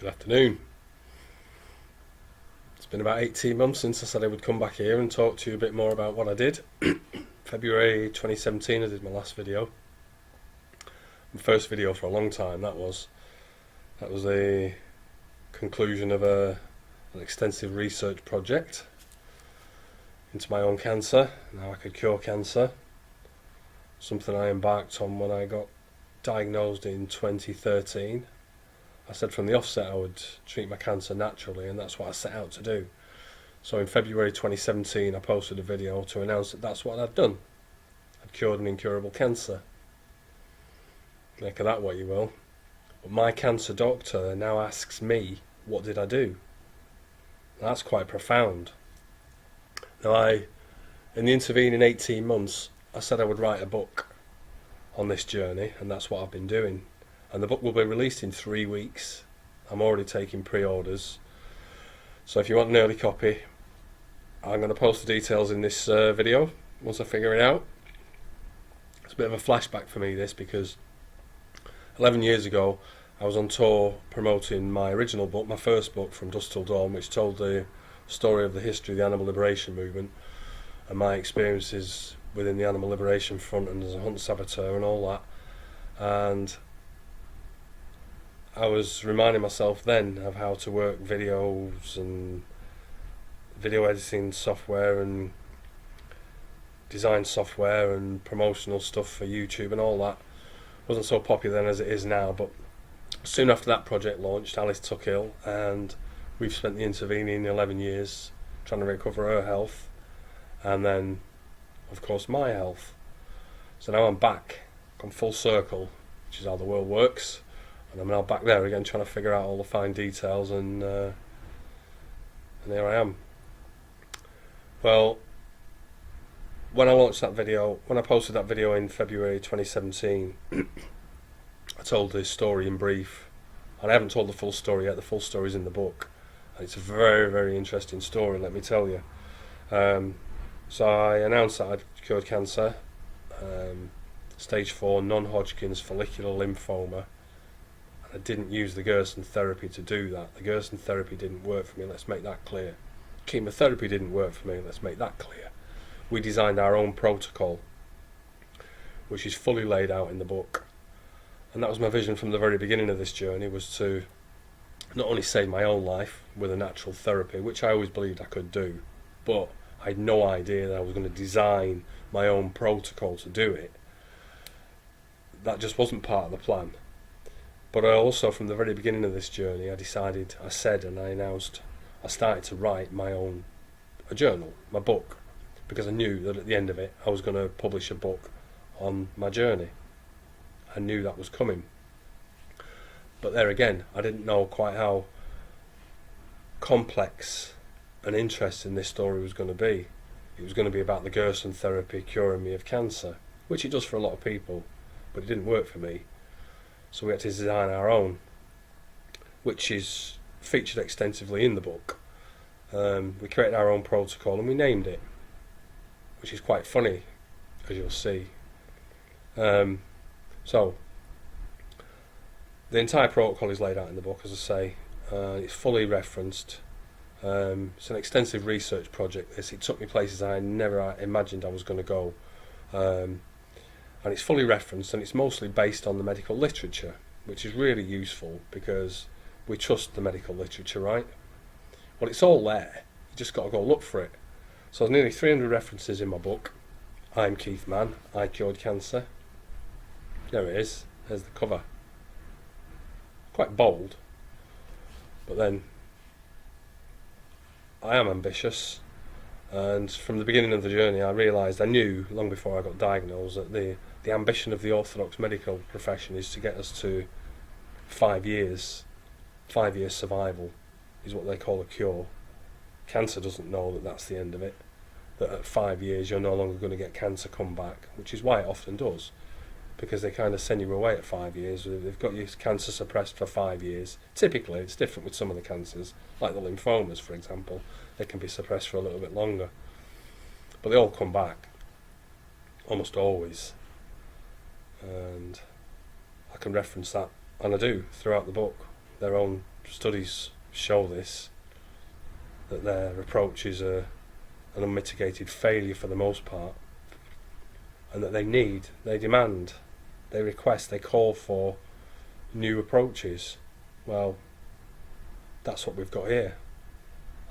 Good afternoon. It's been about 18 months since I said I would come back here and talk to you a bit more about what I did. February 2017 I did my last video. My first video for a long time, that was. That was the conclusion of an extensive research project into my own cancer, and how I could cure cancer. Something I embarked on when I got diagnosed in 2013. I said from the offset I would treat my cancer naturally, and that's what I set out to do. So in February 2017 I posted a video to announce that that's what I'd done. I'd cured an incurable cancer. Make of that what you will. But my cancer doctor now asks me, what did I do? That's quite profound. Now in the intervening 18 months, I said I would write a book on this journey, and that's what I've been doing. And the book will be released in 3 weeks. I'm already taking pre-orders. So if you want an early copy, I'm going to post the details in this video once I figure it out. It's a bit of a flashback for me, this, because 11 years ago I was on tour promoting my original book, my first book, From Dusk Till Dawn, which told the story of the history of the animal liberation movement and my experiences within the animal liberation front and as a hunt saboteur and all that. And I was reminding myself then of how to work videos and video editing software and design software and promotional stuff for YouTube and all that. Wasn't so popular then as it is now, but soon after that project launched, Alice took ill, and we've spent the intervening 11 years trying to recover her health, and then of course my health. So now I'm back, gone full circle, which is how the world works. And I'm now back there again trying to figure out all the fine details, and here I am. Well, when I launched that video, when I posted that video in February 2017, I told this story in brief, and I haven't told the full story yet. The full story is in the book, and it's a very, very interesting story, let me tell you. So I announced that I'd cured cancer, stage 4 Non-Hodgkin's follicular lymphoma. I didn't use the Gerson therapy to do that. The Gerson therapy didn't work for me, let's make that clear. Chemotherapy didn't work for me, let's make that clear. We designed our own protocol, which is fully laid out in the book. And that was my vision from the very beginning of this journey, was to not only save my own life with a natural therapy, which I always believed I could do, but I had no idea that I was going to design my own protocol to do it. That just wasn't part of the plan. But I also, from the very beginning of this journey, I announced, I started to write a journal, my book, because I knew that at the end of it, I was going to publish a book on my journey. I knew that was coming. But there again, I didn't know quite how complex and interesting this story was going to be. It was going to be about the Gerson therapy curing me of cancer, which it does for a lot of people, but it didn't work for me. So we had to design our own, which is featured extensively in the book. We created our own protocol and we named it, which is quite funny, as you'll see. So the entire protocol is laid out in the book, as I say. It's fully referenced. It's an extensive research project, this. It took me places I never imagined I was going to go. And it's fully referenced, and it's mostly based on the medical literature, which is really useful because we trust the medical literature, right? Well, it's all there. You just got to go look for it. So there's nearly 300 references in my book. I'm Keith Mann. I cured cancer. There it is. There's the cover. Quite bold, but then I am ambitious. And from the beginning of the journey, I knew long before I got diagnosed, that the ambition of the orthodox medical profession is to get us to 5 years. 5 years survival is what they call a cure. Cancer doesn't know that that's the end of it, that at 5 years you're no longer going to get cancer come back, which is why it often does, because they kind of send you away at 5 years. They've got your cancer suppressed for 5 years. Typically, it's different with some of the cancers, like the lymphomas, for example. They can be suppressed for a little bit longer, but they all come back, almost always. And I can reference that, and I do, throughout the book, their own studies show this, that their approaches are an unmitigated failure for the most part, and that they demand, they request, they call for new approaches. Well, that's what we've got here.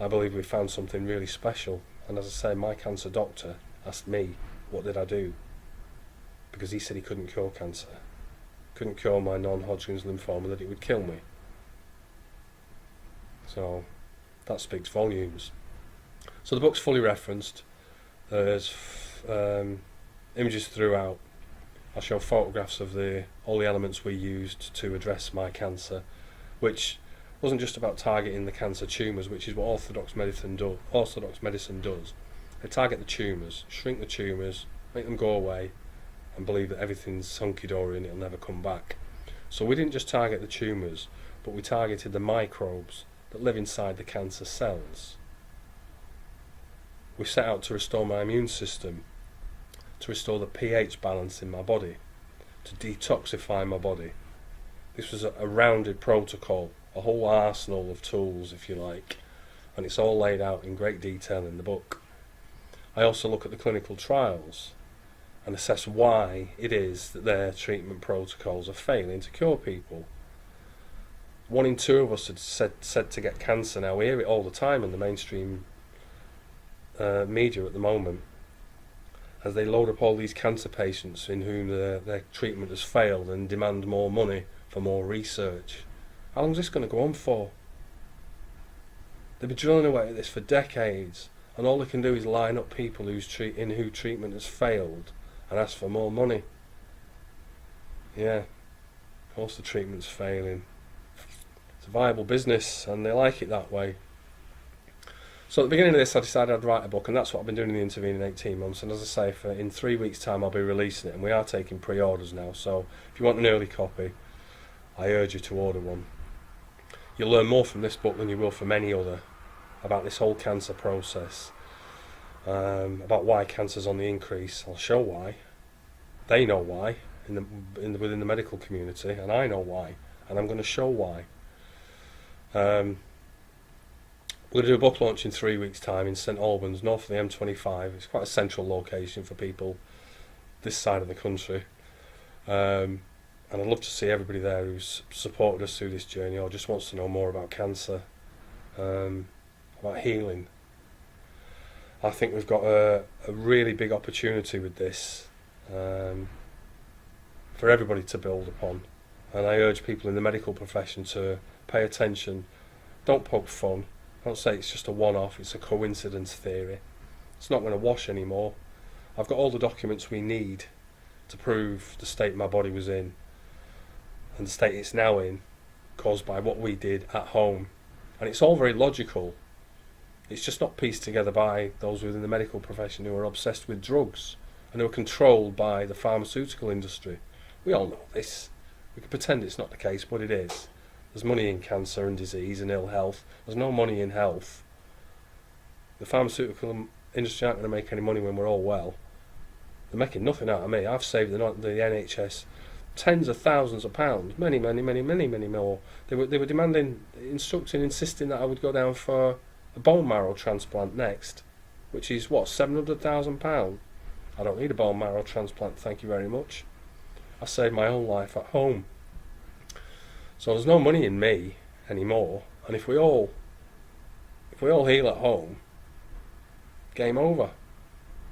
I believe we've found something really special, and as I say, my cancer doctor asked me, what did I do? Because he said he couldn't cure cancer, couldn't cure my non-Hodgkin's lymphoma, that it would kill me. So that speaks volumes. So the book's fully referenced. There's images throughout. I show photographs of all the elements we used to address my cancer, which wasn't just about targeting the cancer tumours, which is what orthodox medicine does. They target the tumours, shrink the tumours, make them go away, and believe that everything's hunky-dory and it'll never come back. So we didn't just target the tumours, but we targeted the microbes that live inside the cancer cells. We set out to restore my immune system, to restore the pH balance in my body, to detoxify my body. This was a rounded protocol, a whole arsenal of tools, if you like, and it's all laid out in great detail in the book. I also look at the clinical trials and assess why it is that their treatment protocols are failing to cure people. 1 in 2 of us had said to get cancer now. We hear it all the time in the mainstream media at the moment, as they load up all these cancer patients in whom their treatment has failed and demand more money for more research. How long is this going to go on for? They've been drilling away at this for decades, and all they can do is line up people who treatment has failed and ask for more money. Yeah, of course the treatment's failing. It's a viable business, and they like it that way. So at the beginning of this, I decided I'd write a book, and that's what I've been doing in the intervening 18 months. And as I say, in 3 weeks' time, I'll be releasing it, and we are taking pre-orders now. So if you want an early copy, I urge you to order one. You'll learn more from this book than you will from any other about this whole cancer process, about why cancer's on the increase. I'll show why. They know why within the medical community, and I know why, and I'm going to show why. We're going to do a book launch in 3 weeks' time in St Albans, north of the M25. It's quite a central location for people this side of the country. And I'd love to see everybody there who's supported us through this journey or just wants to know more about cancer, about healing. I think we've got a really big opportunity with this for everybody to build upon. And I urge people in the medical profession to pay attention. Don't poke fun. Don't say it's just a one-off, it's a coincidence theory. It's not going to wash anymore. I've got all the documents we need to prove the state my body was in and the state it's now in, caused by what we did at home. And it's all very logical. It's just not pieced together by those within the medical profession who are obsessed with drugs and who are controlled by the pharmaceutical industry. We all know this. We can pretend it's not the case, but it is. There's money in cancer and disease and ill health. There's no money in health. The pharmaceutical industry aren't going to make any money when we're all well. They're making nothing out of me. I've saved the NHS tens of thousands of pounds, many more. They were demanding, insisting that I would go down for a bone marrow transplant next, which is what, £700,000. I don't need a bone marrow transplant, thank you very much. I saved my own life at home. So there's no money in me anymore, and if we all heal at home, game over.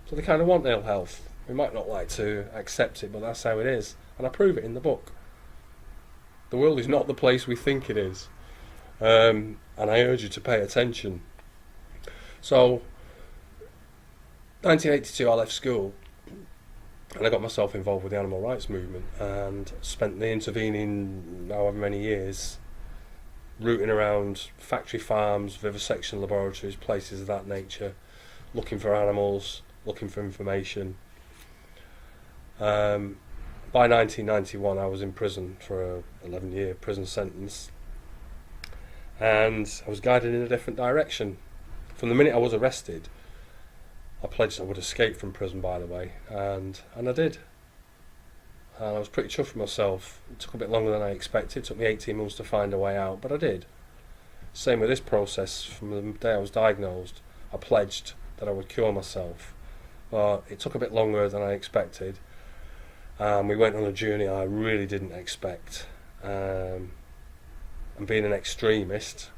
So they kind of want ill health. We might not like to accept it, but that's how it is, and I prove it in the book. The world is not the place we think it is, and I urge you to pay attention. So, 1982 I left school, and I got myself involved with the animal rights movement and spent the intervening however many years rooting around factory farms, vivisection laboratories, places of that nature, looking for animals, looking for information. By 1991 I was in prison for an 11-year prison sentence, and I was guided in a different direction. From the minute I was arrested, I pledged I would escape from prison, by the way, and I did. And I was pretty chuffed with myself. It took a bit longer than I expected. It took me 18 months to find a way out, but I did. Same with this process. From the day I was diagnosed, I pledged that I would cure myself. But it took a bit longer than I expected. We went on a journey I really didn't expect. And being an extremist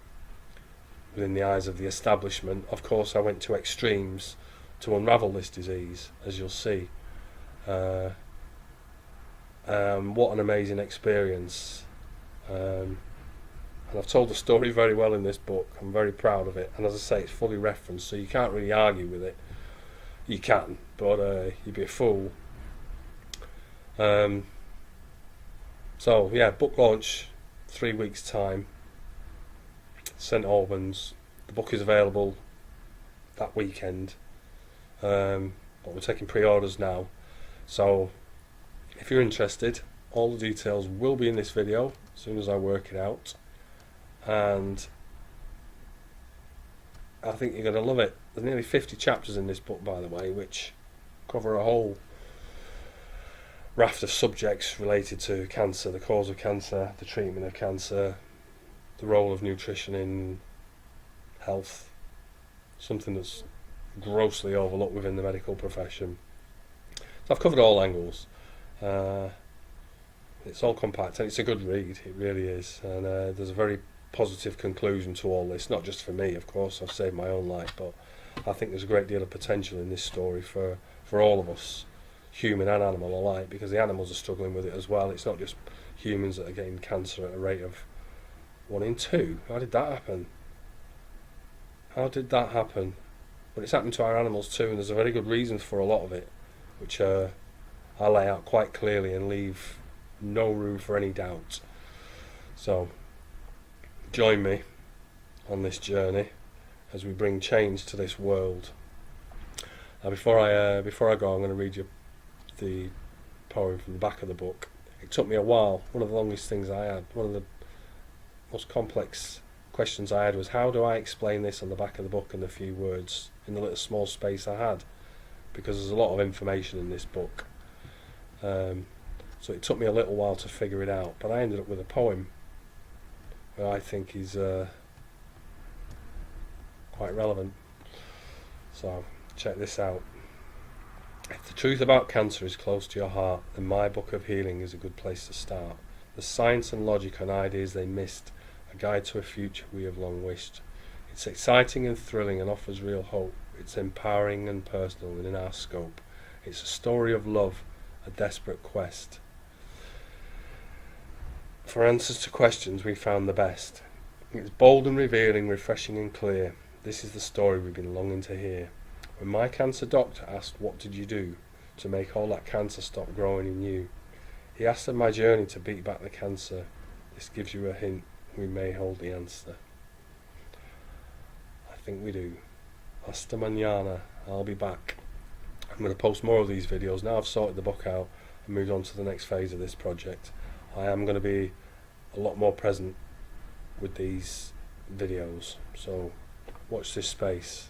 within the eyes of the establishment, of course I went to extremes to unravel this disease, as you'll see. What an amazing experience. And I've told the story very well in this book. I'm very proud of it, and as I say, it's fully referenced, so you can't really argue with it. You can, but you'd be a fool. So yeah, book launch 3 weeks time, St Albans. The book is available that weekend, but we're taking pre-orders now, so if you're interested, all the details will be in this video as soon as I work it out, and I think you're going to love it. There's nearly 50 chapters in this book, by the way, which cover a whole raft of subjects related to cancer, the cause of cancer, the treatment of cancer, the role of nutrition in health, something that's grossly overlooked within the medical profession. So I've covered all angles. It's all compact, and it's a good read, it really is, and there's a very positive conclusion to all this, not just for me, of course, I've saved my own life, but I think there's a great deal of potential in this story for all of us, human and animal alike, because the animals are struggling with it as well. It's not just humans that are getting cancer at a rate of 1 in 2. How did that happen? How did that happen? But it's happened to our animals too, and there's a very good reason for a lot of it, which I lay out quite clearly and leave no room for any doubt. So join me on this journey as we bring change to this world. Now before I go, I'm going to read you the poem from the back of the book. It took me a while. One of the longest things I had, one of the most complex questions I had was, how do I explain this on the back of the book in a few words in the little small space I had, because there's a lot of information in this book. So it took me a little while to figure it out, but I ended up with a poem that I think is quite relevant. So check this out. If the truth about cancer is close to your heart, then my book of healing is a good place to start. The science and logic and ideas they missed, a guide to a future we have long wished. It's exciting and thrilling and offers real hope. It's empowering and personal and in our scope. It's a story of love, a desperate quest. For answers to questions we found the best. It's bold and revealing, refreshing and clear. This is the story we've been longing to hear. When my cancer doctor asked, what did you do to make all that cancer stop growing in you? He asked of my journey to beat back the cancer. This gives you a hint, we may hold the answer. I think we do. Hasta mañana, I'll be back. I'm going to post more of these videos. Now I've sorted the book out and moved on to the next phase of this project. I am going to be a lot more present with these videos, so watch this space.